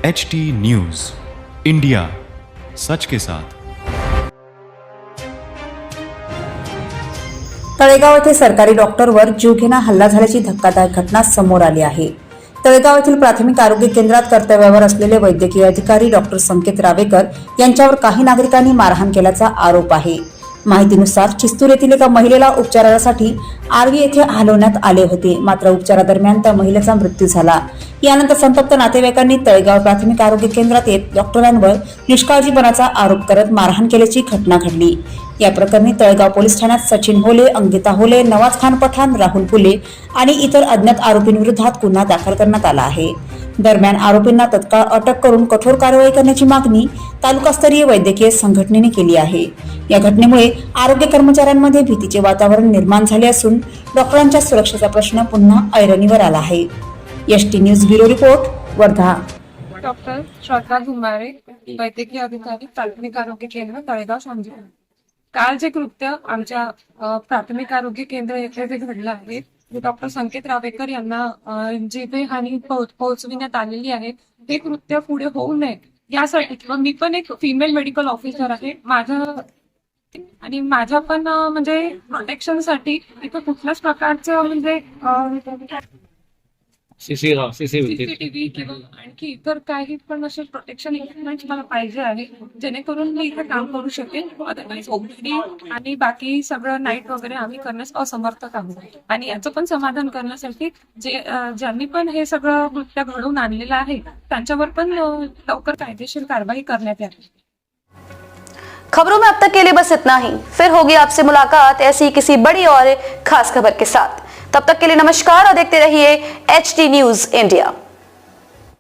HT news India, सच के साथ। तळेगाव येथे सरकारी डॉक्टरवर जीवघेणा हल्ला झाल्याची धक्कादायक घटना समोर आली आहे। तळेगाव येथील प्राथमिक आरोग्य केंद्रात कर्तव्यावर असलेले वैद्यकीय अधिकारी डॉक्टर संकेत रावेकर यांच्यावर काही नागरिकांनी मारहाण केल्याचा आरोप आहे। माहितीनुसार चिस्तूर येथील एका महिलेला उपचारासाठी आर्वी येथे हलवण्यात आले होते, मात्र उपचारादरम्यान त्या महिलेचा मृत्यू झाला। यानंतर संतप्त नातेवाईकांनी तळेगाव प्राथमिक आरोग्य केंद्रात येत डॉक्टरांवर निष्काळजीपणाचा आरोप करत मारहाण केल्याची घटना घडली। या प्रकरणी तळेगाव पोलीस ठाण्यात सचिन होले, अंकिता होले, नवाज खान पठाण, राहुल फुले आणि इतर अज्ञात आरोपींविरोधात गुन्हा दाखल करण्यात आला आहे। दरम्यान आरोपींना तत्काळ अटक करून कठोर कारवाई करण्याची मागणी तालुकास्तरीय वैद्यकीय संघटनेने केली आहे। या घटनेमुळे आरोग्य कर्मचाऱ्यांमध्ये भीतीचे वातावरण निर्माण झाले असून डॉक्टरांच्या सुरक्षेचा प्रश्न पुन्हा ऐरणीवर आला आहे। ST news bureau report, Wardha. Doctor Shraddha Dhumare, वैद्यकीय अधिकारी, प्राथमिक आरोग्य केंद्र, तळेगाव सांगली। काल जे कृत्य आमच्या प्राथमिक आरोग्य केंद्र येथे जे घडलं आहे, डॉक्टर संकेत रावेकर यांना जीवहानी पोहोचविण्यात आलेली आहे, ते कृत्य पुढे होऊ नये यासाठी किंवा मी पण एक फिमेल मेडिकल ऑफिसर आहे, माझ्या पण म्हणजे प्रोटेक्शनसाठी इथं कुठल्याच प्रकारचं म्हणजे सीसीटीव्ही किंवा आणखी इतर काही पण असे प्रोटेक्शन इक्विपमेंट मला पाहिजे आहे, जेणेकरून मी इथे काम करू शकेन। अदरवाईज ओपीडी आणि बाकी सगळं नाईट वगैरे आम्ही करण्यास असमर्थ आहोत आणि याचं पण समाधान करण्यासाठी ज्यांनी पण हे सगळं कृत्य घडवून आणलेलं आहे त्यांच्यावर पण लवकर कायदेशीर कारवाई करण्यात यावी। खबरों में अब तक के लिए बस इतना ही। फिर होगी आपसे मुलाकात ऐसी किसी बड़ी और खास खबर के साथ। तब तक के लिए नमस्कार और देखते रहिए HT न्यूज इंडिया।